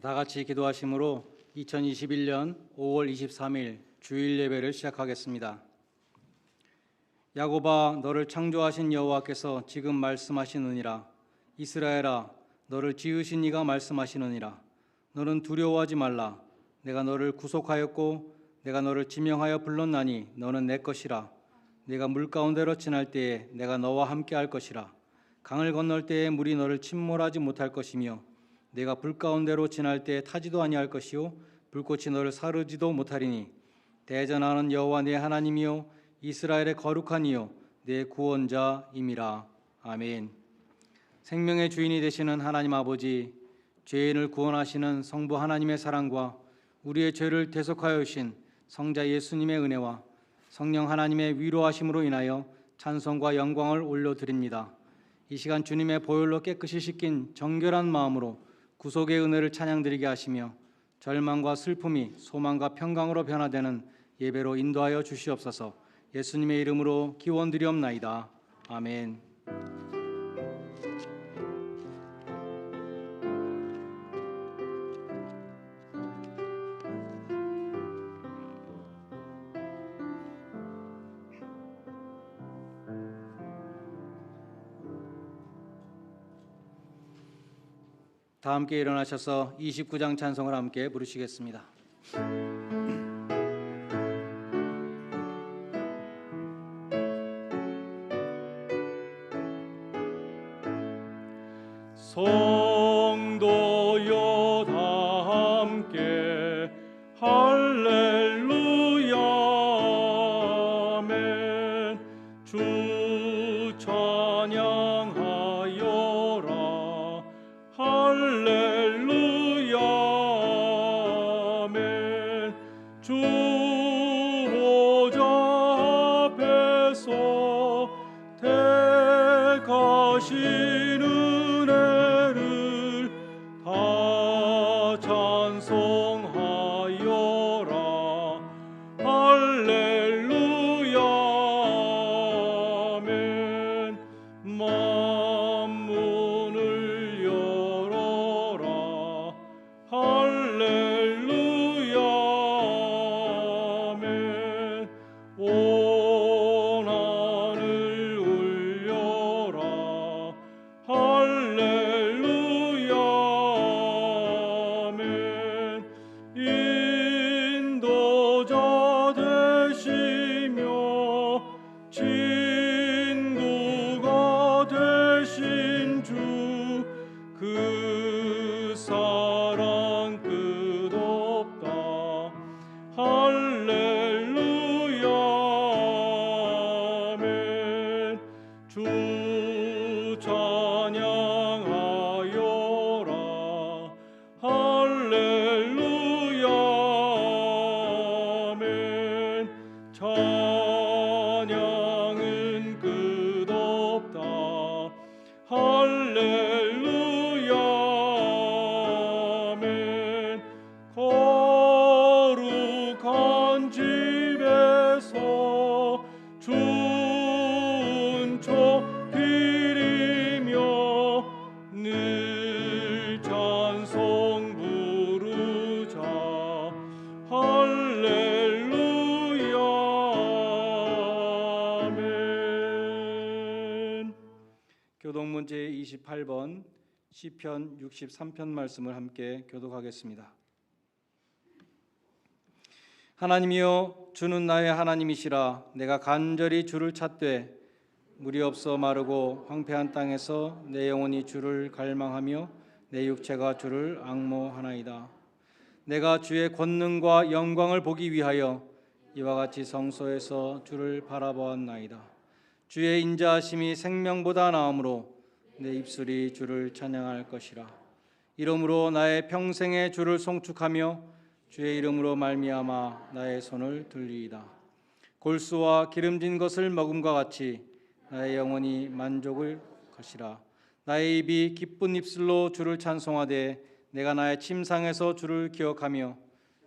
다 같이 기도하심으로 2021년 5월 23일 주일 예배를 시작하겠습니다. 야곱아, 너를 창조하신 여호와께서 지금 말씀하시느니라. 이스라엘아, 너를 지으신 이가 말씀하시느니라. 너는 두려워하지 말라. 내가 너를 구속하였고 내가 너를 지명하여 불렀나니 너는 내 것이라. 내가 물 가운데로 지날 때에 내가 너와 함께 할 것이라. 강을 건널 때에 물이 너를 침몰하지 못할 것이며 내가 불 가운데로 지날 때에 타지도 아니할 것이요 불꽃이 너를 사르지도 못하리니 대전하는 여호와 내 하나님이요 이스라엘의 거룩한 이요 내 구원자임이라. 아멘. 생명의 주인이 되시는 하나님 아버지, 죄인을 구원하시는 성부 하나님의 사랑과 우리의 죄를 대속하여 주신 성자 예수님의 은혜와 성령 하나님의 위로하심으로 인하여 찬송과 영광을 올려드립니다. 이 시간 주님의 보혈로 깨끗이 씻긴 정결한 마음으로 구속의 은혜를 찬양드리게 하시며 절망과 슬픔이 소망과 평강으로 변화되는 예배로 인도하여 주시옵소서. 예수님의 이름으로 기원드리옵나이다. 아멘. 다 함께 일어나셔서 29장 찬송을 함께 부르시겠습니다. 성도여 다 함께 할렐루야 아멘. 주 찬양하여라 할렐루야 아멘. 주 보좌 앞에서 택하신 은혜를 다 찬송하여라 할렐루야 아멘. 만문을 열어라 할렐루야 아멘. 온 하늘 울려라 할렐루야 아멘. 인도자 되시며 친구가 되신 주 그 사랑 끝없다 할렐루야 아멘. 주 찬양하여라 할렐루야 아멘. 찬양은 끝없다 할렐루야 아멘. 거룩한 집에서 준초 드리며 늘 찬송 부르자 할렐루야 아멘. 교독문 제28번 시편 63편 말씀을 함께 교독하겠습니다. 하나님이여, 주는 나의 하나님이시라. 내가 간절히 주를 찾되 물이 없어 마르고 황폐한 땅에서 내 영혼이 주를 갈망하며 내 육체가 주를 앙모하나이다. 내가 주의 권능과 영광을 보기 위하여 이와 같이 성소에서 주를 바라보았나이다. 주의 인자하심이 생명보다 나음으로 내 입술이 주를 찬양할 것이라. 이러므로 나의 평생에 주를 송축하며 주의 이름으로 말미암아 나의 손을 들리이다. 골수와 기름진 것을 먹음과 같이 나의 영혼이 만족을 것이라. 나의 입이 기쁜 입술로 주를 찬송하되 내가 나의 침상에서 주를 기억하며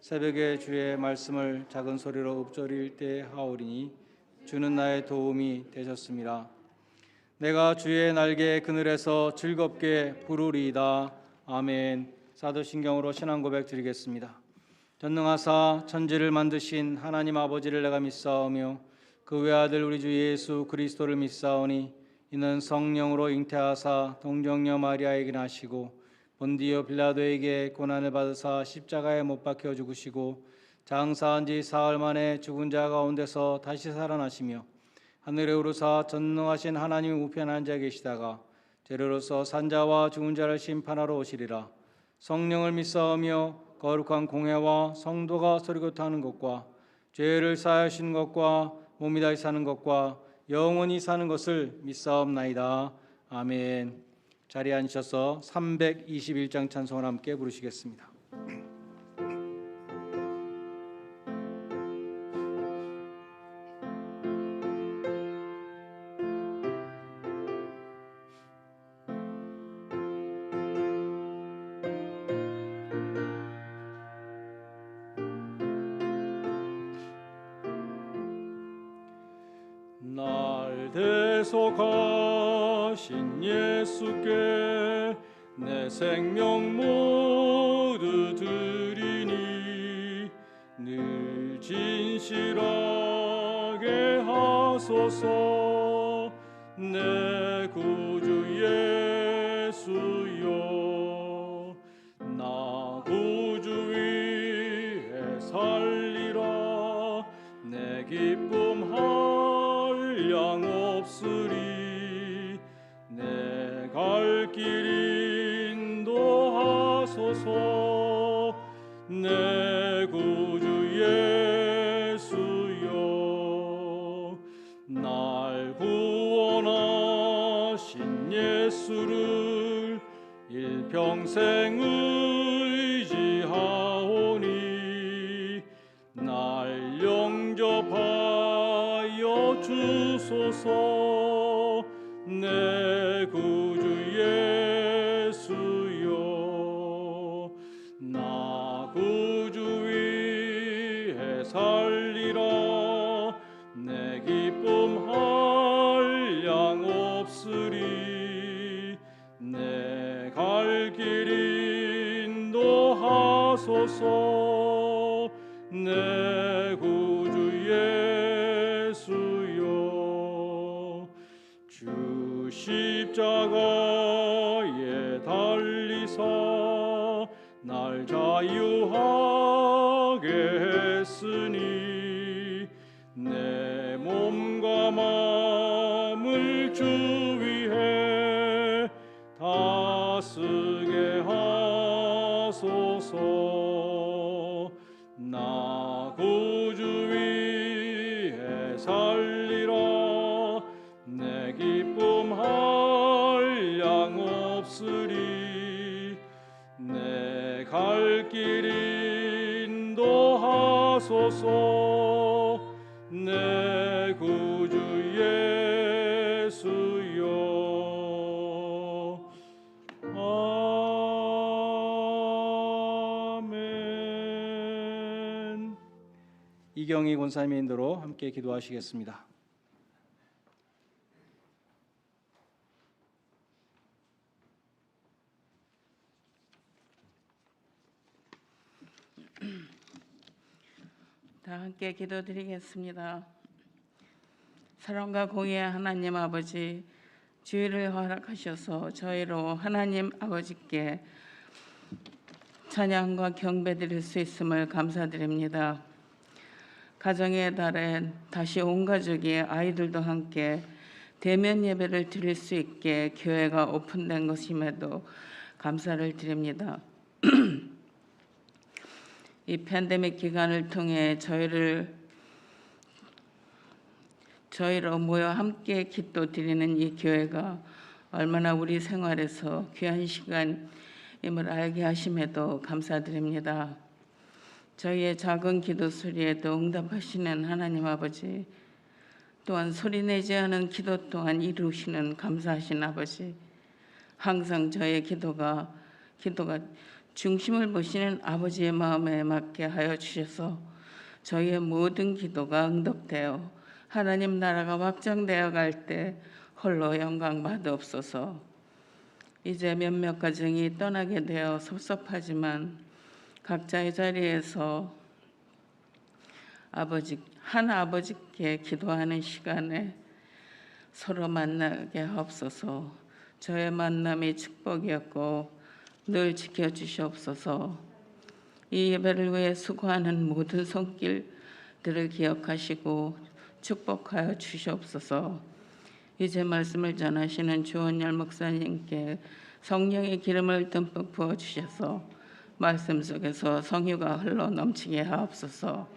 새벽에 주의 말씀을 작은 소리로 읊조릴 때 하오리니 주는 나의 도움이 되셨습니다. 내가 주의 날개 그늘에서 즐겁게 부르리이다. 아멘. 사도신경으로 신앙 고백 드리겠습니다. 전능하사 천지를 만드신 하나님 아버지를 내가 믿사오며 그 외아들 우리 주 예수 그리스도를 믿사오니 이는 성령으로 잉태하사 동정녀 마리아에게 나시고 본디오 빌라도에게 고난을 받으사 십자가에 못 박혀 죽으시고 장사한 지 사흘 만에 죽은 자 가운데서 다시 살아나시며 하늘에 오르사 전능하신 하나님 우편 앉아 계시다가 재료로서 산자와 죽은 자를 심판하러 오시리라. 성령을 믿사오며 거룩한 공회와 성도가 서리고타는 것과 죄를 사하시는 것과 몸이 다시 사는 것과 영원히 사는 것을 믿사옵나이다. 아멘. 자리에 앉으셔서 321장 찬송을 함께 부르시겠습니다. 날 대속하신 예수께 내 생명 모두 드리니 늘 진실하게 하소서. 내 구주 예수여, 나 구주 위에 살리라. 내 기쁨 한량 없으리. 내 갈 길 인도하소서. 내 구주 예수여, 날 구원하신 예수를 일평생 의지하오니 날 영접하여 주소서. 내 구주 예수여, 나 구주 위에 살리라. 내 기쁨 한량 없으리. 내 갈 길 인도하소서. 내 구주 예수여, 주 십자가에 달리사 날 자유하게 했으니 내 몸과 마음을 주 위해 다스게 하소서. 나 구주 위에 살리라. 내 기쁨 한량 없으리. 내 갈 길 인도하소서. 내 구주 예수여. 아멘. 이경희 권사님의 인도로 함께 기도하시겠습니다. 다 함께 기도드리겠습니다. 사랑과 공의의 하나님 아버지, 주의를 허락하셔서 저희로 하나님 아버지께 찬양과 경배드릴 수 있음을 감사드립니다. 가정의 달에 다시 온 가족이 아이들도 함께 대면 예배를 드릴 수 있게 교회가 오픈된 것임에도 감사를 드립니다. 이 팬데믹 기간을 통해 저희로 모여 함께 기도 드리는 이 교회가 얼마나 우리 생활에서 귀한 시간임을 알게 하심에도 감사드립니다. 저희의 작은 기도 소리에도 응답하시는 하나님 아버지, 또한 소리내지 않은 기도 또한 이루시는 감사하신 아버지, 항상 저의 기도가 중심을 보시는 아버지의 마음에 맞게 하여 주셔서 저희의 모든 기도가 응답되어 하나님 나라가 확장되어 갈 때 홀로 영광 받으옵소서. 이제 몇몇 가정이 떠나게 되어 섭섭하지만 각자의 자리에서 한 아버지께 기도하는 시간에 서로 만나게 하옵소서. 저의 만남이 축복이었고 늘 지켜주시옵소서. 이 예배를 위해 수고하는 모든 손길들을 기억하시고 축복하여 주시옵소서. 이제 말씀을 전하시는 주원열 목사님께 성령의 기름을 듬뿍 부어 주셔서 말씀 속에서 성유가 흘러 넘치게 하옵소서.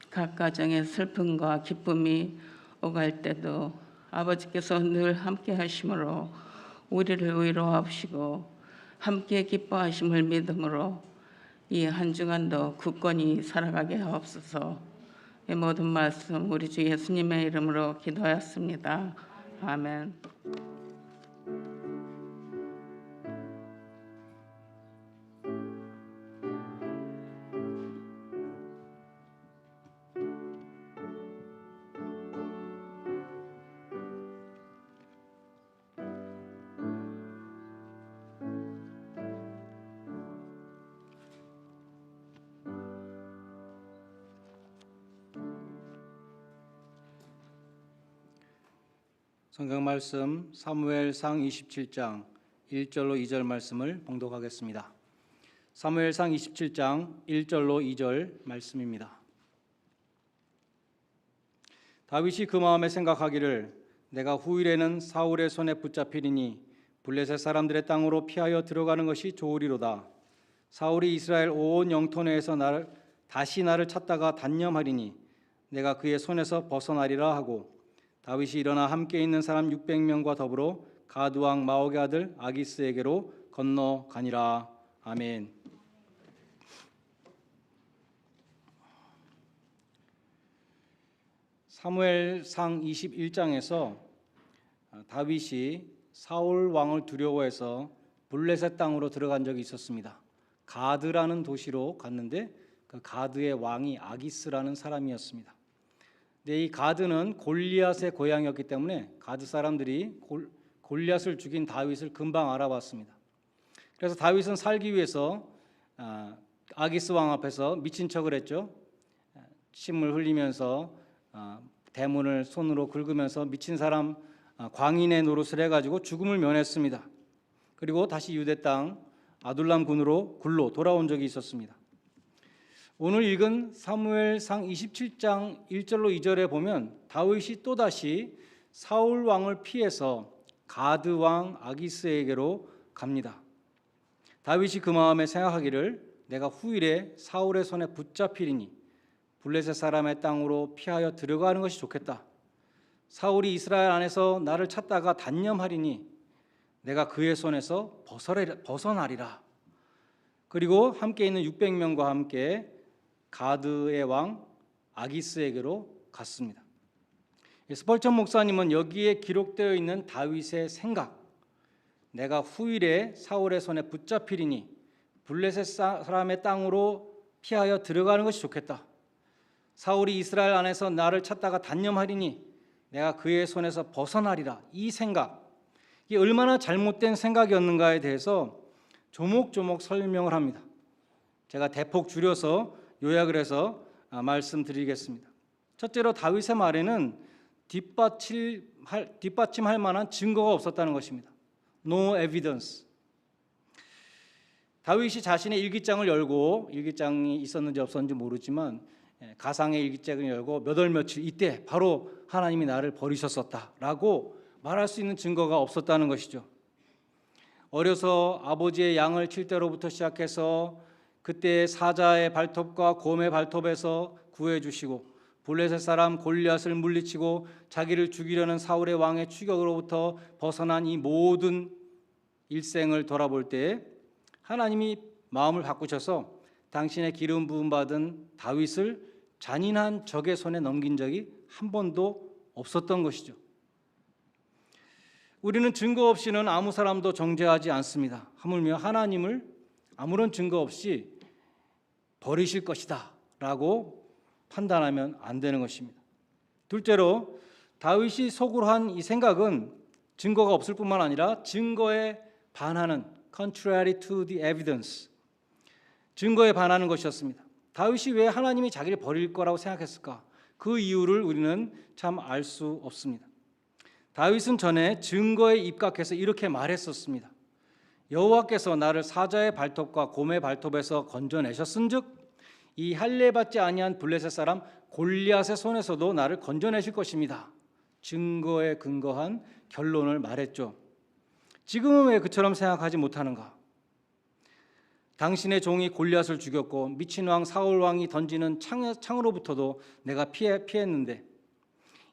각 가정의 슬픔과 기쁨이 오갈 때도 아버지께서 늘 함께 하심으로 우리를 위로하시고 함께 기뻐하심을 믿음으로 이 한 주간도 굳건히 살아가게 하옵소서. 이 모든 말씀 우리 주 예수님의 이름으로 기도하였습니다. 아멘. 성경 말씀 사무엘상 27장 1절로 2절 말씀을 봉독하겠습니다. 사무엘상 27장 1절로 2절 말씀입니다. 다윗이 그 마음에 생각하기를 내가 후일에는 사울의 손에 붙잡히리니 블레셋 사람들의 땅으로 피하여 들어가는 것이 좋으리로다. 사울이 이스라엘 온 영토 내에서 다시 나를 찾다가 단념하리니 내가 그의 손에서 벗어나리라 하고 다윗이 일어나 함께 있는 사람 600명과 더불어 가드 왕 마옥의 아들 아기스에게로 건너가니라. 아멘. 사무엘상 21장에서 다윗이 사울 왕을 두려워해서 블레셋 땅으로 들어간 적이 있었습니다. 가드라는 도시로 갔는데 그 가드의 왕이 아기스라는 사람이었습니다. 근데 이 가드는 골리앗의 고향이었기 때문에 가드 사람들이 골리앗을 죽인 다윗을 금방 알아봤습니다. 그래서 다윗은 살기 위해서 아기스 왕 앞에서 미친 척을 했죠. 침을 흘리면서 대문을 손으로 긁으면서 미친 사람 광인의 노릇을 해가지고 죽음을 면했습니다. 그리고 다시 유대 땅 아둘람 굴로 돌아온 적이 있었습니다. 오늘 읽은 사무엘상 27장 1절로 2절에 보면 다윗이 또다시 사울 왕을 피해서 가드 왕 아기스에게로 갑니다. 다윗이 그 마음에 생각하기를 내가 후일에 사울의 손에 붙잡히리니 블레셋 사람의 땅으로 피하여 들어가는 것이 좋겠다. 사울이 이스라엘 안에서 나를 찾다가 단념하리니 내가 그의 손에서 벗어나리라. 그리고 함께 있는 600명과 함께 가드의 왕 아기스에게로 갔습니다. 스펄전 목사님은 여기에 기록되어 있는 다윗의 생각, 내가 후일에 사울의 손에 붙잡히리니 블레셋 사람의 땅으로 피하여 들어가는 것이 좋겠다. 사울이 이스라엘 안에서 나를 찾다가 단념하리니 내가 그의 손에서 벗어나리라. 이 생각, 이게 얼마나 잘못된 생각이었는가에 대해서 조목조목 설명을 합니다. 제가 대폭 줄여서 요약을 해서 말씀드리겠습니다. 첫째로 다윗의 말에는 뒷받침할 만한 증거가 없었다는 것입니다. No evidence. 다윗이 자신의 일기장을 열고, 일기장이 있었는지 없었는지 모르지만 가상의 일기장을 열고 몇 월 며칠 이때 바로 하나님이 나를 버리셨었다라고 말할 수 있는 증거가 없었다는 것이죠. 어려서 아버지의 양을 칠 때로부터 시작해서 그때 사자의 발톱과 곰의 발톱에서 구해주시고 블레셋 사람 골리앗을 물리치고 자기를 죽이려는 사울의 왕의 추격으로부터 벗어난 이 모든 일생을 돌아볼 때 하나님이 마음을 바꾸셔서 당신의 기름 부음 받은 다윗을 잔인한 적의 손에 넘긴 적이 한 번도 없었던 것이죠. 우리는 증거 없이는 아무 사람도 정죄하지 않습니다. 하물며 하나님을 아무런 증거 없이 버리실 것이다 라고 판단하면 안 되는 것입니다. 둘째로 다윗이 속으로 한 이 생각은 증거가 없을 뿐만 아니라 증거에 반하는 contrary to the evidence, 증거에 반하는 것이었습니다. 다윗이 왜 하나님이 자기를 버릴 거라고 생각했을까? 그 이유를 우리는 참 알 수 없습니다. 다윗은 전에 증거에 입각해서 이렇게 말했었습니다. 여호와께서 나를 사자의 발톱과 곰의 발톱에서 건져내셨은즉 이 할례받지 아니한 블레셋 사람 골리앗의 손에서도 나를 건져내실 것입니다. 증거에 근거한 결론을 말했죠. 지금은 왜 그처럼 생각하지 못하는가? 당신의 종이 골리앗을 죽였고 미친 왕 사울 왕이 던지는 창으로부터도 내가 피했는데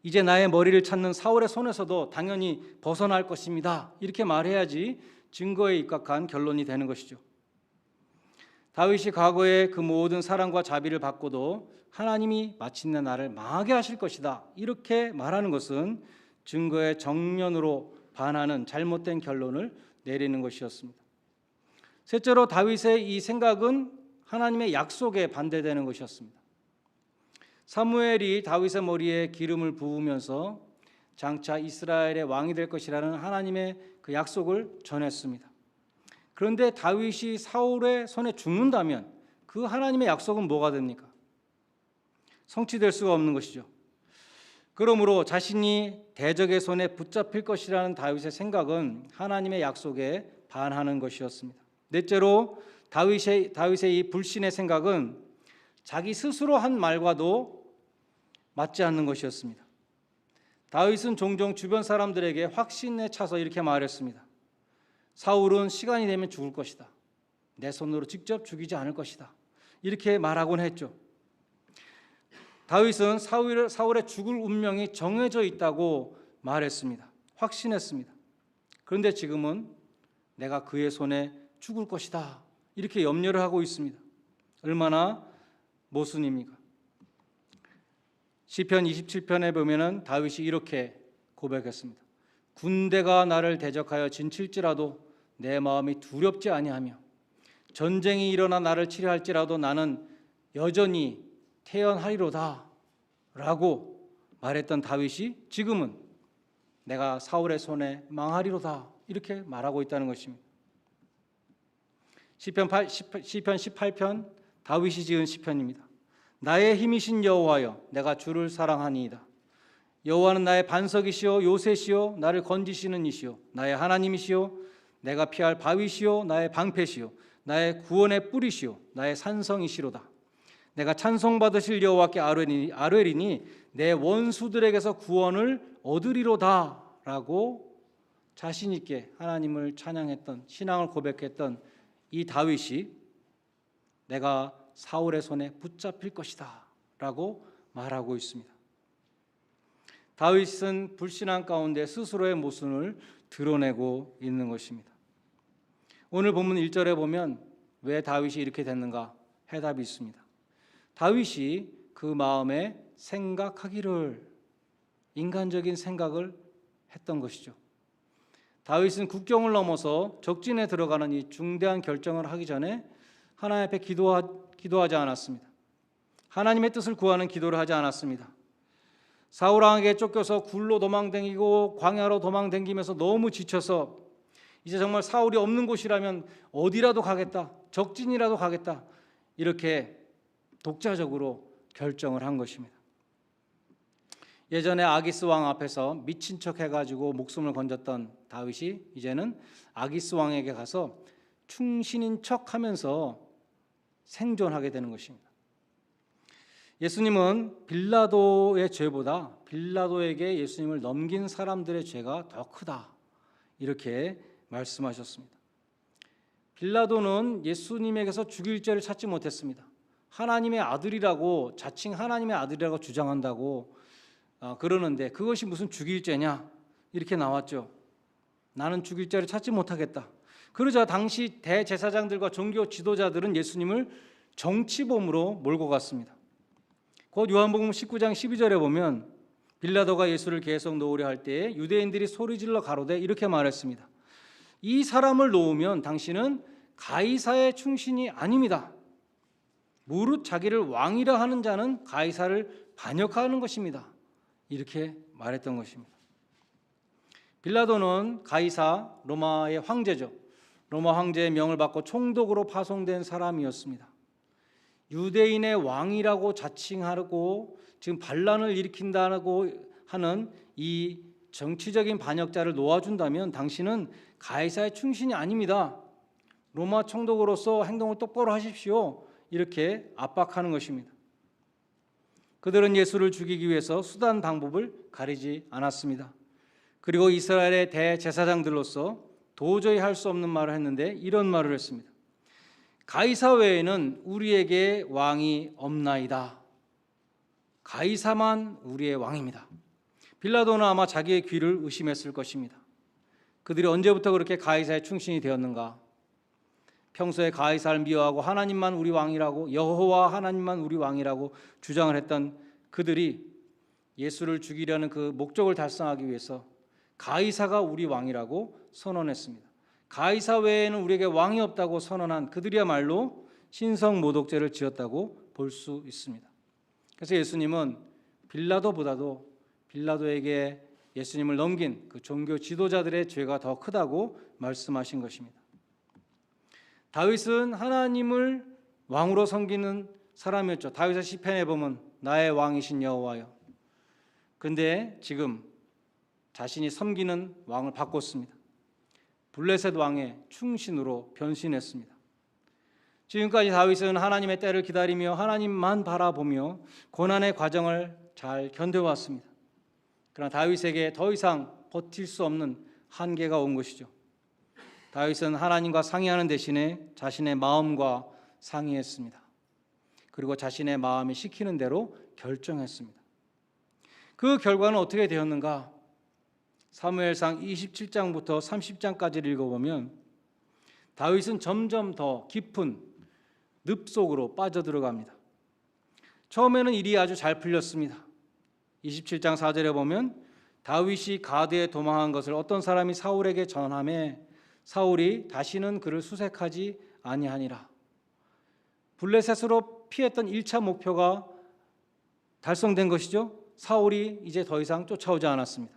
이제 나의 머리를 찾는 사울의 손에서도 당연히 벗어날 것입니다. 이렇게 말해야지 증거에 입각한 결론이 되는 것이죠. 다윗이 과거에 그 모든 사랑과 자비를 받고도 하나님이 마침내 나를 망하게 하실 것이다, 이렇게 말하는 것은 증거의 정면으로 반하는 잘못된 결론을 내리는 것이었습니다. 셋째로 다윗의 이 생각은 하나님의 약속에 반대되는 것이었습니다. 사무엘이 다윗의 머리에 기름을 부으면서 장차 이스라엘의 왕이 될 것이라는 하나님의 그 약속을 전했습니다. 그런데 다윗이 사울의 손에 죽는다면 그 하나님의 약속은 뭐가 됩니까? 성취될 수가 없는 것이죠. 그러므로 자신이 대적의 손에 붙잡힐 것이라는 다윗의 생각은 하나님의 약속에 반하는 것이었습니다. 넷째로 다윗의 이 불신의 생각은 자기 스스로 한 말과도 맞지 않는 것이었습니다. 다윗은 종종 주변 사람들에게 확신에 차서 이렇게 말했습니다. 사울은 시간이 되면 죽을 것이다. 내 손으로 직접 죽이지 않을 것이다. 이렇게 말하곤 했죠. 다윗은 사울의 죽을 운명이 정해져 있다고 말했습니다. 확신했습니다. 그런데 지금은 내가 그의 손에 죽을 것이다, 이렇게 염려를 하고 있습니다. 얼마나 모순입니까? 시편 27편에 보면은 다윗이 이렇게 고백했습니다. 군대가 나를 대적하여 진칠지라도 내 마음이 두렵지 아니하며 전쟁이 일어나 나를 치려할지라도 나는 여전히 태연하리로다 라고 말했던 다윗이 지금은 내가 사울의 손에 망하리로다, 이렇게 말하고 있다는 것입니다. 시편 18편 다윗이 지은 시편입니다. 나의 힘이신 여호와여, 내가 주를 사랑하니이다. 여호와는 나의 반석이시요 요새시요 나를 건지시는 이시요 나의 하나님이시요 내가 피할 바위시요 나의 방패시요 나의 구원의 뿌리시요 나의 산성이시로다. 내가 찬송받으실 여호와께 아뢰리니 내 원수들에게서 구원을 얻으리로다 라고 자신 있게 하나님을 찬양했던, 신앙을 고백했던 이 다윗이 내가 사울의 손에 붙잡힐 것이다 라고 말하고 있습니다. 다윗은 불신앙 가운데 스스로의 모순을 드러내고 있는 것입니다. 오늘 본문 1절에 보면 왜 다윗이 이렇게 됐는가 해답이 있습니다. 다윗이 그 마음에 생각하기를, 인간적인 생각을 했던 것이죠. 다윗은 국경을 넘어서 적진에 들어가는 이 중대한 결정을 하기 전에 하나님 앞에 기도하지 않았습니다. 하나님의 뜻을 구하는 기도를 하지 않았습니다. 사울 왕에게 쫓겨서 굴로 도망다니고 광야로 도망다니면서 너무 지쳐서 이제 정말 사울이 없는 곳이라면 어디라도 가겠다, 적진이라도 가겠다, 이렇게 독자적으로 결정을 한 것입니다. 예전에 아기스 왕 앞에서 미친 척 해가지고 목숨을 건졌던 다윗이 이제는 아기스 왕에게 가서 충신인 척 하면서 생존하게 되는 것입니다. 예수님은 빌라도의 죄보다 빌라도에게 예수님을 넘긴 사람들의 죄가 더 크다, 이렇게 말씀하셨습니다. 빌라도는 예수님에게서 죽일 죄를 찾지 못했습니다. 하나님의 아들이라고, 자칭 하나님의 아들이라고 주장한다고 그러는데 그것이 무슨 죽일 죄냐, 이렇게 나왔죠. 나는 죽일 죄를 찾지 못하겠다. 그러자 당시 대제사장들과 종교 지도자들은 예수님을 정치범으로 몰고 갔습니다. 곧 요한복음 19장 12절에 보면 빌라도가 예수를 계속 놓으려 할 때에 유대인들이 소리질러 가로되 이렇게 말했습니다. 이 사람을 놓으면 당신은 가이사의 충신이 아닙니다. 무릇 자기를 왕이라 하는 자는 가이사를 반역하는 것입니다. 이렇게 말했던 것입니다. 빌라도는 가이사, 로마의 황제죠. 로마 황제의 명을 받고 총독으로 파송된 사람이었습니다. 유대인의 왕이라고 자칭하고 지금 반란을 일으킨다고 하는 이 정치적인 반역자를 놓아준다면 당신은 가이사의 충신이 아닙니다. 로마 총독으로서 행동을 똑바로 하십시오. 이렇게 압박하는 것입니다. 그들은 예수를 죽이기 위해서 수단 방법을 가리지 않았습니다. 그리고 이스라엘의 대제사장들로서 도저히 할 수 없는 말을 했는데 이런 말을 했습니다. 가이사 외에는 우리에게 왕이 없나이다. 가이사만 우리의 왕입니다. 빌라도는 아마 자기의 귀를 의심했을 것입니다. 그들이 언제부터 그렇게 가이사의 충신이 되었는가? 평소에 가이사를 미워하고 하나님만 우리 왕이라고, 여호와 하나님만 우리 왕이라고 주장을 했던 그들이 예수를 죽이려는 그 목적을 달성하기 위해서 가이사가 우리 왕이라고 선언했습니다. 가이사 외에는 우리에게 왕이 없다고 선언한 그들이야말로 신성모독죄를 지었다고 볼 수 있습니다. 그래서 예수님은 빌라도에게 예수님을 넘긴 그 종교 지도자들의 죄가 더 크다고 말씀하신 것입니다. 다윗은 하나님을 왕으로 섬기는 사람이었죠. 다윗의 시편에 보면 나의 왕이신 여호와여. 그런데 지금 자신이 섬기는 왕을 바꿨습니다. 블레셋 왕의 충신으로 변신했습니다. 지금까지 다윗은 하나님의 때를 기다리며 하나님만 바라보며 고난의 과정을 잘 견뎌왔습니다. 그러나 다윗에게 더 이상 버틸 수 없는 한계가 온 것이죠. 다윗은 하나님과 상의하는 대신에 자신의 마음과 상의했습니다. 그리고 자신의 마음이 시키는 대로 결정했습니다. 그 결과는 어떻게 되었는가? 사무엘상 27장부터 30장까지를 읽어보면 다윗은 점점 더 깊은 늪 속으로 빠져들어갑니다. 처음에는 일이 아주 잘 풀렸습니다. 27장 4절에 보면 다윗이 가드에 도망한 것을 어떤 사람이 사울에게 전하매 사울이 다시는 그를 수색하지 아니하니라. 블레셋으로 피했던 1차 목표가 달성된 것이죠. 사울이 이제 더 이상 쫓아오지 않았습니다.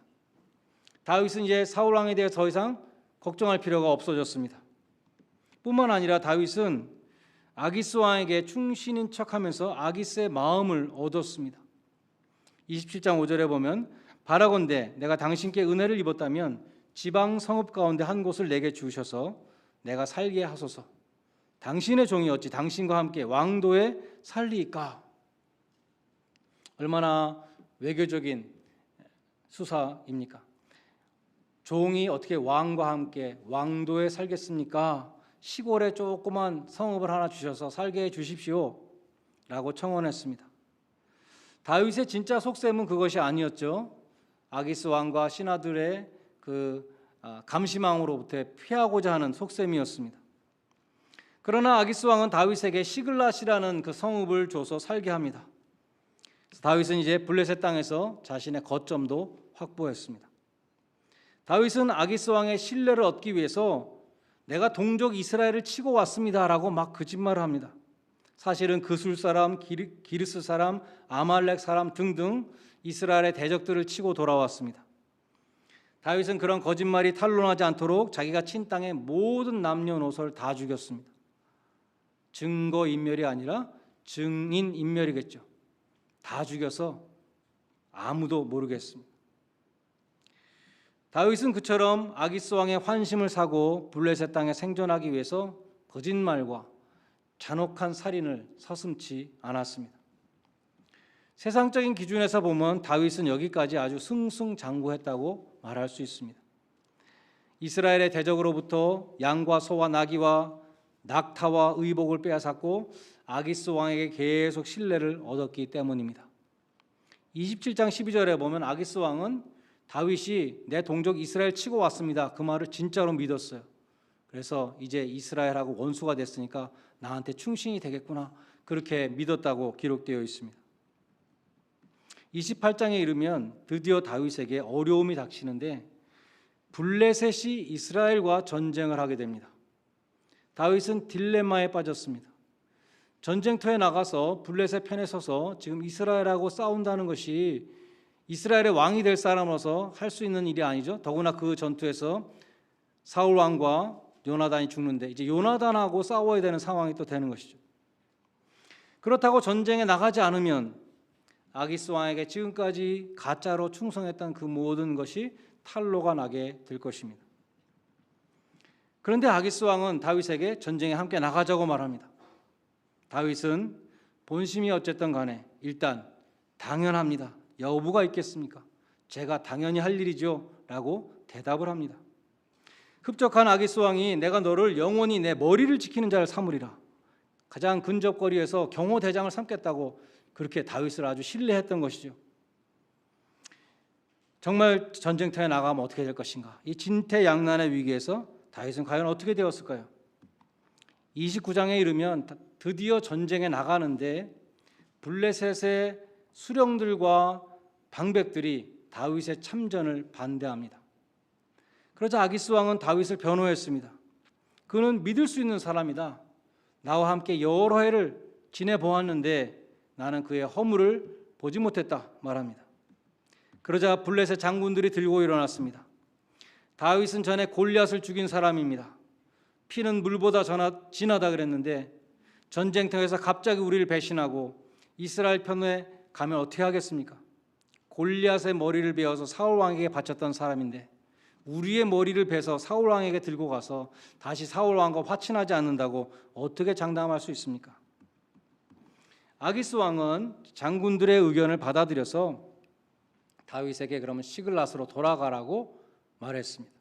다윗은 이제 사울 왕에 대해 더 이상 걱정할 필요가 없어졌습니다. 뿐만 아니라 다윗은 아기스 왕에게 충신인 척하면서 아기스의 마음을 얻었습니다. 27장 5절에 보면 바라건대 내가 당신께 은혜를 입었다면 지방 성읍 가운데 한 곳을 내게 주셔서 내가 살게 하소서. 당신의 종이 어찌 당신과 함께 왕도에 살리이까? 얼마나 외교적인 수사입니까? 종이 어떻게 왕과 함께 왕도에 살겠습니까? 시골에 조그만 성읍을 하나 주셔서 살게 해 주십시오 라고 청원했습니다. 다윗의 진짜 속셈은 그것이 아니었죠. 아기스 왕과 신하들의 그 감시망으로부터 피하고자 하는 속셈이었습니다. 그러나 아기스 왕은 다윗에게 시글랏이라는 그 성읍을 줘서 살게 합니다. 다윗은 이제 블레셋 땅에서 자신의 거점도 확보했습니다. 다윗은 아기스 왕의 신뢰를 얻기 위해서 내가 동족 이스라엘을 치고 왔습니다라고 막 거짓말을 합니다. 사실은 그술 사람, 기르스 사람, 아말렉 사람 등등 이스라엘의 대적들을 치고 돌아왔습니다. 다윗은 그런 거짓말이 탄로나지 않도록 자기가 친 땅의 모든 남녀노소를 다 죽였습니다. 증거인멸이 아니라 증인인멸이겠죠. 다 죽여서 아무도 모르겠습니다. 다윗은 그처럼 아기스 왕의 환심을 사고 블레셋 땅에 생존하기 위해서 거짓말과 잔혹한 살인을 서슴지 않았습니다. 세상적인 기준에서 보면 다윗은 여기까지 아주 승승장구했다고 말할 수 있습니다. 이스라엘의 대적으로부터 양과 소와 나귀와 낙타와 의복을 빼앗았고 아기스 왕에게 계속 신뢰를 얻었기 때문입니다. 27장 12절에 보면 아기스 왕은 다윗이 내 동족 이스라엘 치고 왔습니다. 그 말을 진짜로 믿었어요. 그래서 이제 이스라엘하고 원수가 됐으니까 나한테 충신이 되겠구나. 그렇게 믿었다고 기록되어 있습니다. 28장에 이르면 드디어 다윗에게 어려움이 닥치는데 블레셋이 이스라엘과 전쟁을 하게 됩니다. 다윗은 딜레마에 빠졌습니다. 전쟁터에 나가서 블레셋 편에 서서 지금 이스라엘하고 싸운다는 것이 이스라엘의 왕이 될 사람으로서 할 수 있는 일이 아니죠. 더구나 그 전투에서 사울 왕과 요나단이 죽는데 이제 요나단하고 싸워야 되는 상황이 또 되는 것이죠. 그렇다고 전쟁에 나가지 않으면 아기스 왕에게 지금까지 가짜로 충성했던 그 모든 것이 탄로가 나게 될 것입니다. 그런데 아기스 왕은 다윗에게 전쟁에 함께 나가자고 말합니다. 다윗은 본심이 어쨌든 간에 일단 당연합니다. 여부가 있겠습니까? 제가 당연히 할 일이죠 라고 대답을 합니다. 흡족한 아기스 왕이 내가 너를 영원히 내 머리를 지키는 자를 삼으리라, 가장 근접거리에서 경호대장을 삼겠다고 그렇게 다윗을 아주 신뢰했던 것이죠. 정말 전쟁터에 나가면 어떻게 될 것인가? 이 진퇴양난의 위기에서 다윗은 과연 어떻게 되었을까요? 29장에 이르면 드디어 전쟁에 나가는데 블레셋의 수령들과 방백들이 다윗의 참전을 반대합니다. 그러자 아기스 왕은 다윗을 변호했습니다. 그는 믿을 수 있는 사람이다. 나와 함께 여러 해를 지내보았는데 나는 그의 허물을 보지 못했다 말합니다. 그러자 블레셋 장군들이 들고 일어났습니다. 다윗은 전에 골리앗을 죽인 사람입니다. 피는 물보다 진하다 그랬는데 전쟁터에서 갑자기 우리를 배신하고 이스라엘 편에 가면 어떻게 하겠습니까? 골리앗의 머리를 베어서 사울 왕에게 바쳤던 사람인데 우리의 머리를 베서 사울 왕에게 들고 가서 다시 사울 왕과 화친하지 않는다고 어떻게 장담할 수 있습니까? 아기스 왕은 장군들의 의견을 받아들여서 다윗에게 그러면 시글랏으로 돌아가라고 말했습니다.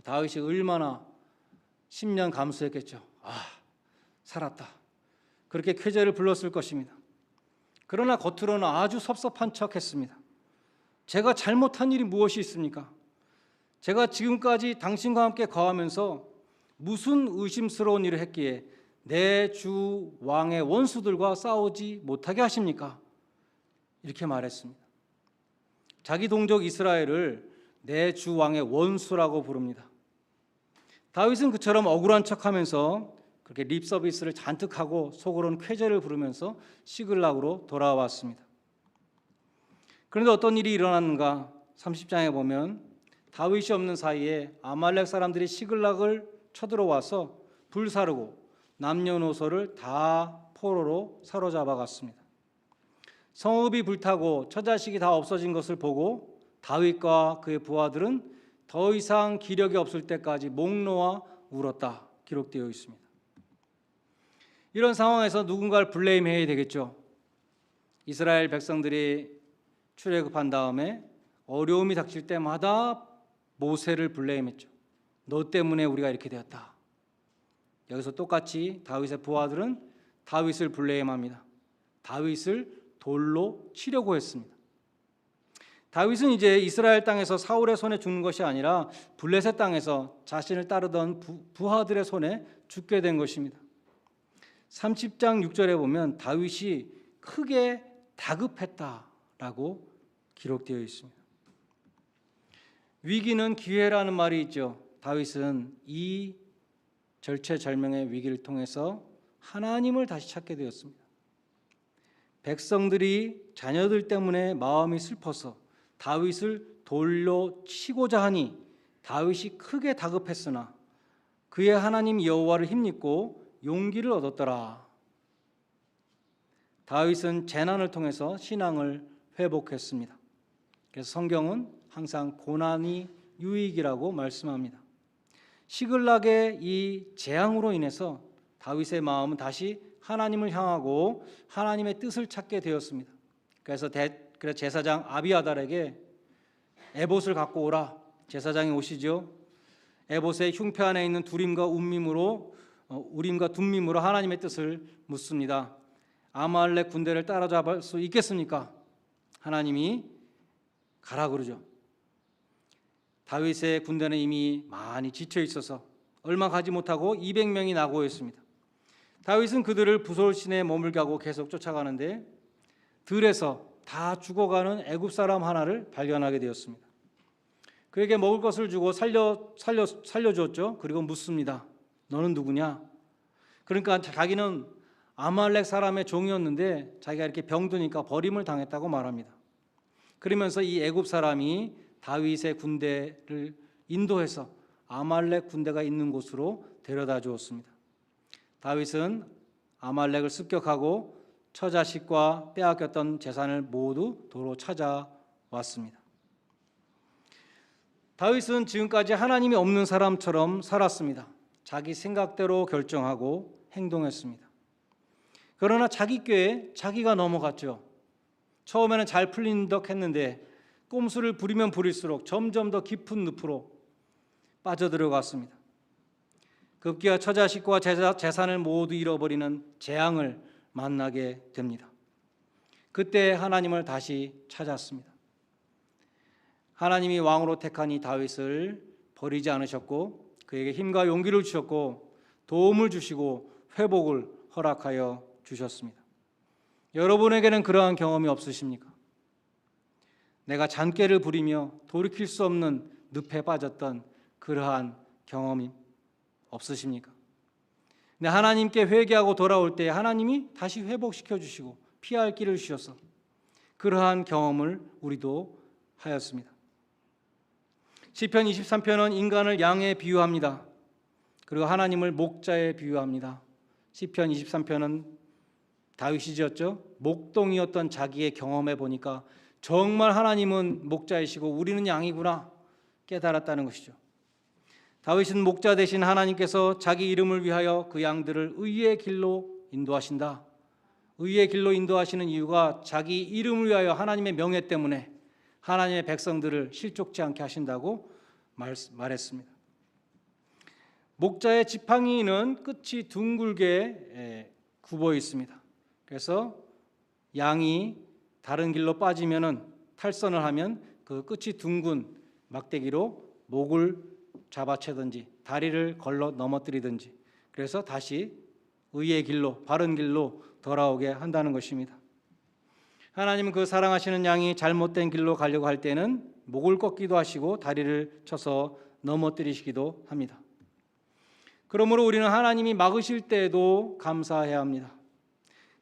다윗이 얼마나 10년 감수했겠죠. 살았다. 그렇게 쾌재를 불렀을 것입니다. 그러나 겉으로는 아주 섭섭한 척했습니다. 제가 잘못한 일이 무엇이 있습니까? 제가 지금까지 당신과 함께 거하면서 무슨 의심스러운 일을 했기에 내 주 왕의 원수들과 싸우지 못하게 하십니까? 이렇게 말했습니다. 자기 동족 이스라엘을 내 주 왕의 원수라고 부릅니다. 다윗은 그처럼 억울한 척하면서 그렇게 립 서비스를 잔뜩 하고 속으로는 쾌재를 부르면서 시글락으로 돌아왔습니다. 그런데 어떤 일이 일어났는가? 30장에 보면 다윗이 없는 사이에 아말렉 사람들이 시글락을 쳐들어와서 불사르고 남녀노소를 다 포로로 사로잡아 갔습니다. 성읍이 불타고 처자식이 다 없어진 것을 보고 다윗과 그의 부하들은 더 이상 기력이 없을 때까지 목 놓아 울었다 기록되어 있습니다. 이런 상황에서 누군가를 블레임해야 되겠죠. 이스라엘 백성들이 출애굽한 다음에 어려움이 닥칠 때마다 모세를 블레임했죠. 너 때문에 우리가 이렇게 되었다. 여기서 똑같이 다윗의 부하들은 다윗을 블레임합니다. 다윗을 돌로 치려고 했습니다. 다윗은 이제 이스라엘 땅에서 사울의 손에 죽는 것이 아니라 블레셋 땅에서 자신을 따르던 부하들의 손에 죽게 된 것입니다. 30장 6절에 보면 다윗이 크게 다급했다라고 기록되어 있습니다. 위기는 기회라는 말이 있죠. 다윗은 이 절체절명의 위기를 통해서 하나님을 다시 찾게 되었습니다. 백성들이 자녀들 때문에 마음이 슬퍼서 다윗을 돌로 치고자 하니 다윗이 크게 다급했으나 그의 하나님 여호와를 힘입고 용기를 얻었더라. 다윗은 재난을 통해서 신앙을 회복했습니다. 그래서 성경은 항상 고난이 유익이라고 말씀합니다. 시글락의 이 재앙으로 인해서 다윗의 마음은 다시 하나님을 향하고 하나님의 뜻을 찾게 되었습니다. 그래서 제사장 아비아달에게 에봇을 갖고 오라. 제사장이 오시죠. 에봇의 흉패 안에 있는 두림과 우림과 둠밈으로 하나님의 뜻을 묻습니다. 아말렉 군대를 따라잡을 수 있겠습니까? 하나님이 가라 그러죠. 다윗의 군대는 이미 많이 지쳐 있어서 얼마 가지 못하고 200명이 나고였습니다. 다윗은 그들을 부솔 시내에 머물게 하고 계속 쫓아가는데 들에서 다 죽어가는 애굽 사람 하나를 발견하게 되었습니다. 그에게 먹을 것을 주고 살려주었죠. 그리고 묻습니다. 너는 누구냐? 그러니까 자기는 아말렉 사람의 종이었는데 자기가 이렇게 병드니까 버림을 당했다고 말합니다. 그러면서 이 애굽 사람이 다윗의 군대를 인도해서 아말렉 군대가 있는 곳으로 데려다 주었습니다. 다윗은 아말렉을 습격하고 처자식과 빼앗겼던 재산을 모두 도로 찾아왔습니다. 다윗은 지금까지 하나님이 없는 사람처럼 살았습니다. 자기 생각대로 결정하고 행동했습니다. 그러나 자기 꾀에 자기가 넘어갔죠. 처음에는 잘 풀린 듯 했는데 꼼수를 부리면 부릴수록 점점 더 깊은 늪으로 빠져들어갔습니다. 급기야 처자식과 재산을 모두 잃어버리는 재앙을 만나게 됩니다. 그때 하나님을 다시 찾았습니다. 하나님이 왕으로 택한 이 다윗을 버리지 않으셨고 그에게 힘과 용기를 주셨고 도움을 주시고 회복을 허락하여 주셨습니다. 여러분에게는 그러한 경험이 없으십니까? 내가 잔꾀를 부리며 돌이킬 수 없는 늪에 빠졌던 그러한 경험이 없으십니까? 근데 하나님께 회개하고 돌아올 때 하나님이 다시 회복시켜 주시고 피할 길을 주셔서 그러한 경험을 우리도 하였습니다. 시편 23편은 인간을 양에 비유합니다. 그리고 하나님을 목자에 비유합니다. 시편 23편은 다윗이 지었죠. 목동이었던 자기의 경험해 보니까 정말 하나님은 목자이시고 우리는 양이구나 깨달았다는 것이죠. 다윗은 목자 대신 하나님께서 자기 이름을 위하여 그 양들을 의의 길로 인도하신다. 의의 길로 인도하시는 이유가 자기 이름을 위하여 하나님의 명예 때문에 하나님의 백성들을 실족지 않게 하신다고 말했습니다. 목자의 지팡이는 끝이 둥글게 굽어 있습니다. 그래서 양이 다른 길로 빠지면은 탈선을 하면 그 끝이 둥근 막대기로 목을 잡아채든지 다리를 걸러 넘어뜨리든지 그래서 다시 의의 길로 바른 길로 돌아오게 한다는 것입니다. 하나님은 그 사랑하시는 양이 잘못된 길로 가려고 할 때는 목을 꺾기도 하시고 다리를 쳐서 넘어뜨리시기도 합니다. 그러므로 우리는 하나님이 막으실 때에도 감사해야 합니다.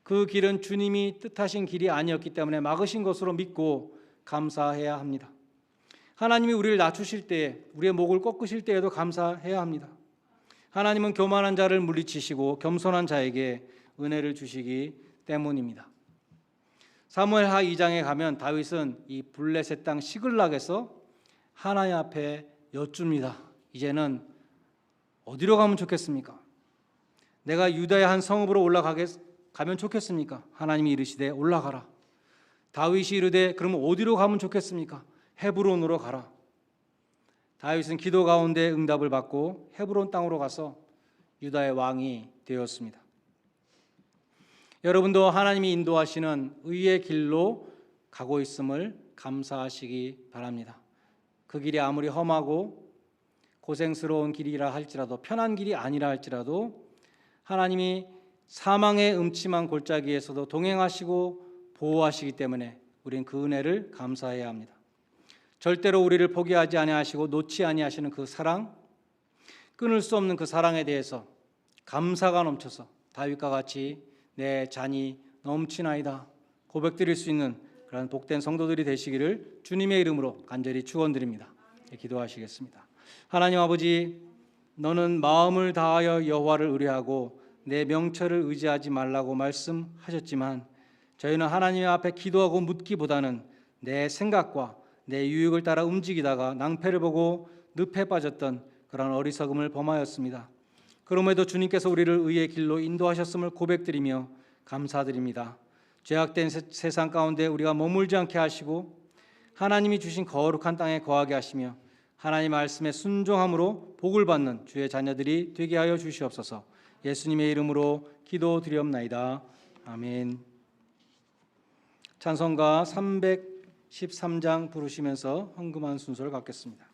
그 길은 주님이 뜻하신 길이 아니었기 때문에 막으신 것으로 믿고 감사해야 합니다. 하나님이 우리를 낮추실 때에 우리의 목을 꺾으실 때에도 감사해야 합니다. 하나님은 교만한 자를 물리치시고 겸손한 자에게 은혜를 주시기 때문입니다. 사무엘하 2장에 가면 다윗은 이 블레셋 땅 시글락에서 하나님 앞에 여쭙니다. 이제는 어디로 가면 좋겠습니까? 내가 유다의 한 성읍으로 가면 좋겠습니까? 하나님이 이르시되 올라가라. 다윗이 이르되 그러면 어디로 가면 좋겠습니까? 헤브론으로 가라. 다윗은 기도 가운데 응답을 받고 헤브론 땅으로 가서 유다의 왕이 되었습니다. 여러분도 하나님이 인도하시는 의의 길로 가고 있음을 감사하시기 바랍니다. 그 길이 아무리 험하고 고생스러운 길이라 할지라도 편한 길이 아니라 할지라도 하나님이 사망의 음침한 골짜기에서도 동행하시고 보호하시기 때문에 우리는 그 은혜를 감사해야 합니다. 절대로 우리를 포기하지 아니하시고 놓지 아니하시는 그 사랑, 끊을 수 없는 그 사랑에 대해서 감사가 넘쳐서 다윗과 같이 내 잔이 넘치나이다 고백드릴 수 있는 그런 복된 성도들이 되시기를 주님의 이름으로 간절히 축원드립니다. 기도하시겠습니다. 하나님 아버지, 너는 마음을 다하여 여호와를 의뢰하고 내 명철을 의지하지 말라고 말씀하셨지만 저희는 하나님 앞에 기도하고 묻기보다는 내 생각과 내 유익을 따라 움직이다가 낭패를 보고 늪에 빠졌던 그런 어리석음을 범하였습니다. 그럼에도 주님께서 우리를 의의 길로 인도하셨음을 고백드리며 감사드립니다. 죄악된 세상 가운데 우리가 머물지 않게 하시고 하나님이 주신 거룩한 땅에 거하게 하시며 하나님 말씀에 순종함으로 복을 받는 주의 자녀들이 되게 하여 주시옵소서. 예수님의 이름으로 기도드리옵나이다. 아멘. 찬송가 313장 부르시면서 헌금한 순서를 갖겠습니다.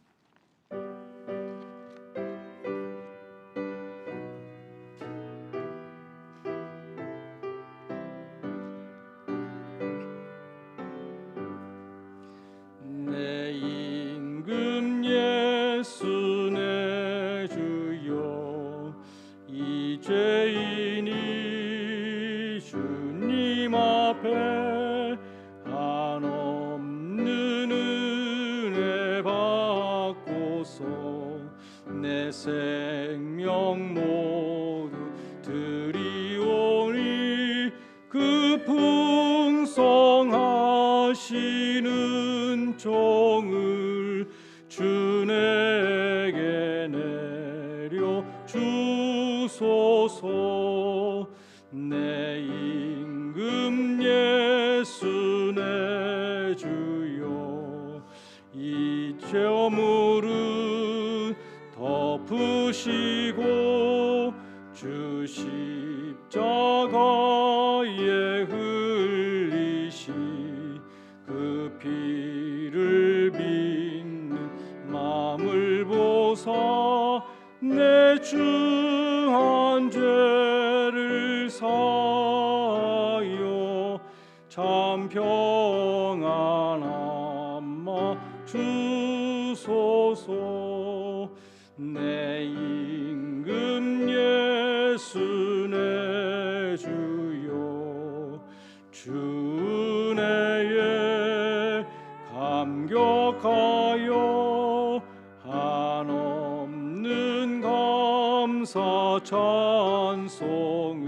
내 임금 예수 내 주여 이 죄인이 주님 앞에 한없는 은혜 받 생명 모두 드리오니 그 풍성하시는 종을 주에게 내려 주소서. 내 임금 예수 내 주여 이 죄물은 덮으시고 주 십자가에 흘리시 그 피를 믿는 마음을 보사 내 중한 죄를 사하여 참 평안 안마 주소서. 내 임금 예수 내 주여 주 은혜에 감격하여 한없는 감사 찬송을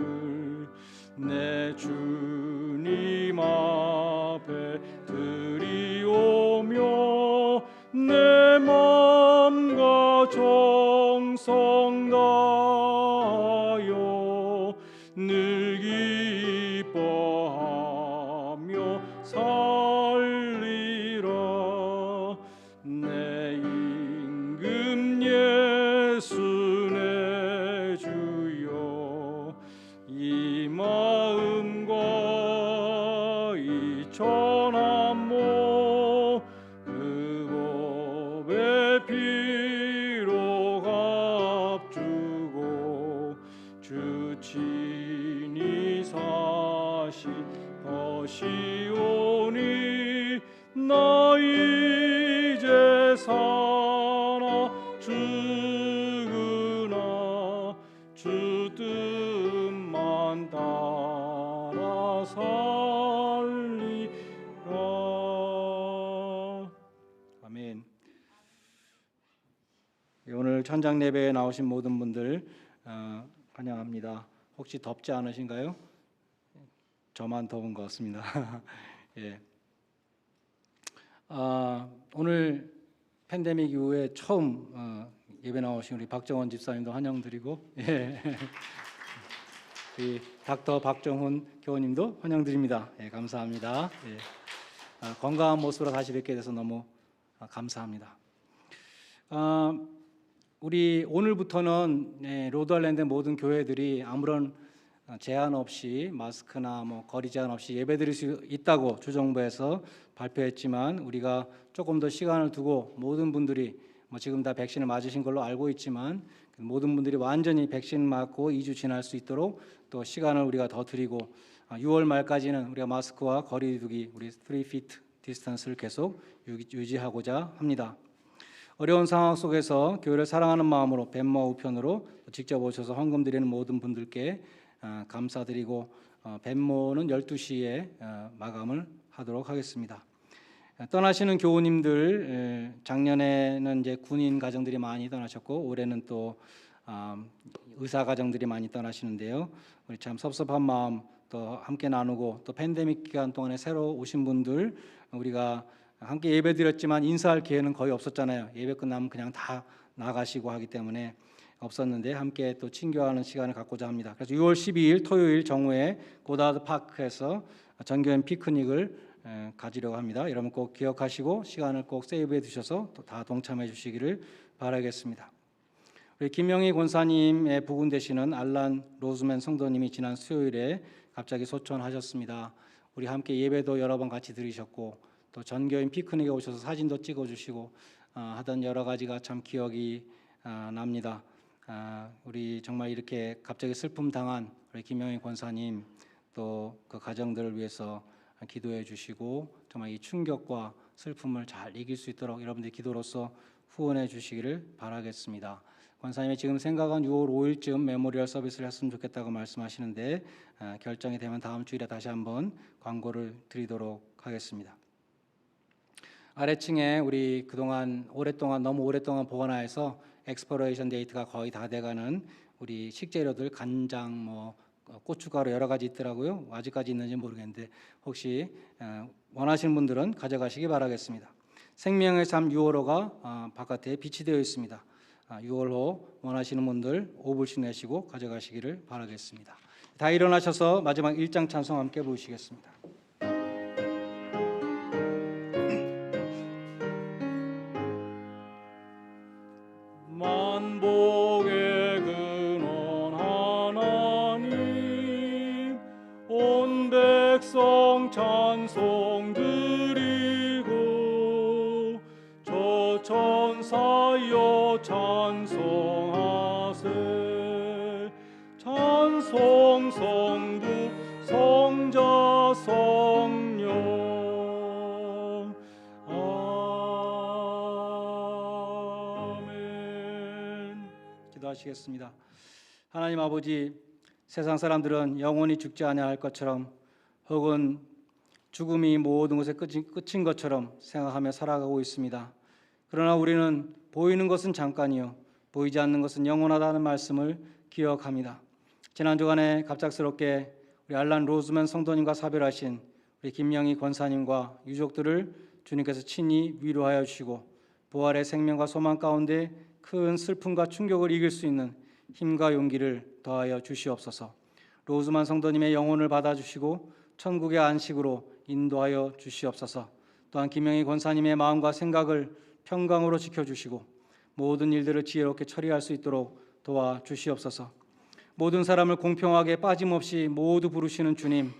내 주님 앞에 드리오며 내 마음과 정성 다하여 늘 기뻐하며 살리라. 내 임금 예수 내 주여 이 마음과 이 전한 몸 그 법의 피로 값주고 주 친히 사신 것이오니 나 이제 사나 죽으나 주 뜻만 따라 살리라. 아멘. 오늘 천장 예배에 나오신 모든 분들 환영합니다. 혹시 덥지 않으신가요? 저만 더운 것 같습니다. 예. 오늘 팬데믹 이후에 처음 예배 나오신 우리 박정원 집사님도 환영드리고, 예. 우리 닥터 박정훈 교우님도 환영드립니다. 예, 감사합니다. 예. 건강한 모습으로 다시 뵙게 돼서 너무 감사합니다. 우리 오늘부터는 로드아일랜드 모든 교회들이 아무런 제한 없이 마스크나 거리 제한 없이 예배드릴 수 있다고 주정부에서 발표했지만 우리가 조금 더 시간을 두고 모든 분들이 지금 다 백신을 맞으신 걸로 알고 있지만 모든 분들이 완전히 백신 맞고 2주 지날 수 있도록 또 시간을 우리가 더 드리고 6월 말까지는 우리가 마스크와 거리 두기 우리 3feet 디스턴스를 계속 유지하고자 합니다. 어려운 상황 속에서 교회를 사랑하는 마음으로 벤모 우편으로 직접 오셔서 헌금 드리는 모든 분들께 감사드리고 벤모는 12시에 마감을 하도록 하겠습니다. 떠나시는 교우님들 작년에는 이제 군인 가정들이 많이 떠나셨고 올해는 또 의사 가정들이 많이 떠나시는데요. 우리 참 섭섭한 마음 또 함께 나누고 또 팬데믹 기간 동안에 새로 오신 분들 우리가 함께 예배 드렸지만 인사할 기회는 거의 없었잖아요. 예배 끝나면 그냥 다 나가시고 하기 때문에 없었는데 함께 또 친교하는 시간을 갖고자 합니다. 그래서 6월 12일 토요일 정오에 고다드 파크에서 전교연 피크닉을 가지려고 합니다. 여러분 꼭 기억하시고 시간을 꼭 세이브해 두셔서 또 다 동참해 주시기를 바라겠습니다. 우리 김명희 권사님의 부군 되시는 알란 로즈맨 성도님이 지난 수요일에 갑자기 소천하셨습니다. 우리 함께 예배도 여러 번 같이 드리셨고 또 전교인 피크닉에 오셔서 사진도 찍어주시고 하던 여러 가지가 참 기억이 납니다. 우리 정말 이렇게 갑자기 슬픔 당한 우리 김영희 권사님 또 그 가정들을 위해서 기도해 주시고 정말 이 충격과 슬픔을 잘 이길 수 있도록 여러분들이 기도로서 후원해 주시기를 바라겠습니다. 권사님이 지금 생각은 6월 5일쯤 메모리얼 서비스를 했으면 좋겠다고 말씀하시는데 결정이 되면 다음 주일에 다시 한번 광고를 드리도록 하겠습니다. 아래층에 우리 그동안 너무 오랫동안 보관하여서 엑스퍼레이션 데이트가 거의 다 돼가는 우리 식재료들 간장, 뭐 고춧가루 여러 가지 있더라고요. 아직까지 있는지 모르겠는데 혹시 원하시는 분들은 가져가시기 바라겠습니다. 생명의 삶 6월호가 바깥에 비치되어 있습니다. 6월호 원하시는 분들 5불씩 내시고 가져가시기를 바라겠습니다. 다 일어나셔서 마지막 1장 찬송 함께 부르시겠습니다. 만복의 근원 하나님 온 백성 찬송 드리고 저 천사여 찬송하세 찬송 성부 성자 성령 기도하시겠습니다. 하나님 아버지, 세상 사람들은 영원히 죽지 아니할 것처럼 혹은 죽음이 모든 것의 끝인 것처럼 생각하며 살아가고 있습니다. 그러나 우리는 보이는 것은 잠깐이요 보이지 않는 것은 영원하다는 말씀을 기억합니다. 지난 주간에 갑작스럽게 우리 알란 로즈맨 성도님과 사별하신 우리 김영희 권사님과 유족들을 주님께서 친히 위로하여 주시고 부활의 생명과 소망 가운데 큰 슬픔과 충격을 이길 수 있는 힘과 용기를 더하여 주시옵소서. 로즈만 성도님의 영혼을 받아주시고 천국의 안식으로 인도하여 주시옵소서. 또한 김영희 권사님의 마음과 생각을 평강으로 지켜주시고 모든 일들을 지혜롭게 처리할 수 있도록 도와주시옵소서. 모든 사람을 공평하게 빠짐없이 모두 부르시는 주님,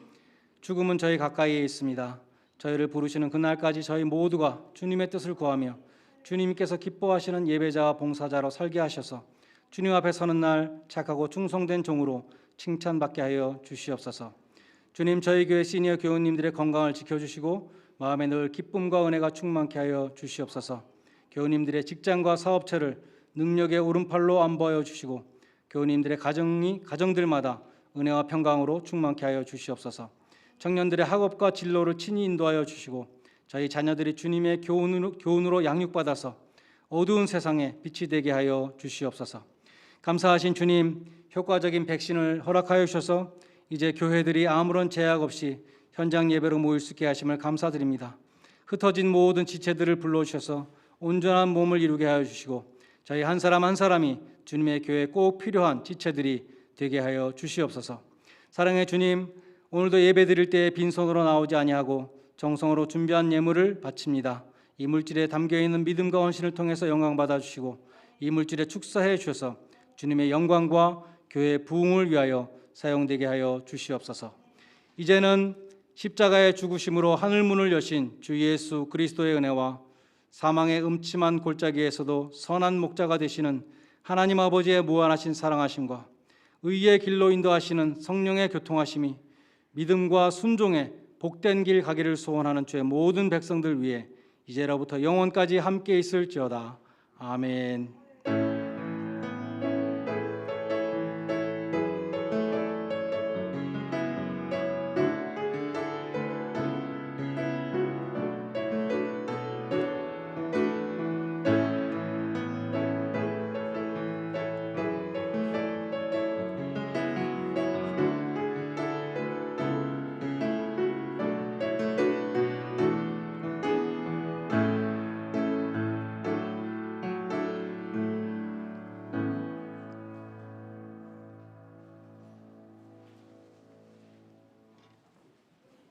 죽음은 저희 가까이에 있습니다. 저희를 부르시는 그날까지 저희 모두가 주님의 뜻을 구하며 주님께서 기뻐하시는 예배자와 봉사자로 살게 하셔서 주님 앞에 서는 날 착하고 충성된 종으로 칭찬받게 하여 주시옵소서. 주님, 저희 교회 시니어 교우님들의 건강을 지켜주시고 마음에 늘 기쁨과 은혜가 충만케 하여 주시옵소서. 교우님들의 직장과 사업처를 능력의 오른팔로 안보하여 주시고 교우님들의 가정들마다 은혜와 평강으로 충만케 하여 주시옵소서. 청년들의 학업과 진로를 친히 인도하여 주시고 저희 자녀들이 주님의 교훈으로 양육받아서 어두운 세상에 빛이 되게 하여 주시옵소서. 감사하신 주님, 효과적인 백신을 허락하여 주셔서 이제 교회들이 아무런 제약 없이 현장 예배로 모일 수 있게 하심을 감사드립니다. 흩어진 모든 지체들을 불러주셔서 온전한 몸을 이루게 하여 주시고 저희 한 사람 한 사람이 주님의 교회에 꼭 필요한 지체들이 되게 하여 주시옵소서. 사랑의 주님, 오늘도 예배 드릴 때 빈손으로 나오지 아니하고 정성으로 준비한 예물을 바칩니다. 이 물질에 담겨있는 믿음과 헌신을 통해서 영광 받아주시고 이 물질에 축사해 주셔서 주님의 영광과 교회의 부흥을 위하여 사용되게 하여 주시옵소서. 이제는 십자가의 죽으심으로 하늘문을 여신 주 예수 그리스도의 은혜와 사망의 음침한 골짜기에서도 선한 목자가 되시는 하나님 아버지의 무한하신 사랑하심과 의의 길로 인도하시는 성령의 교통하심이 믿음과 순종의 복된 길 가기를 소원하는 주의 모든 백성들 위해 이제로부터 영원까지 함께 있을지어다. 아멘.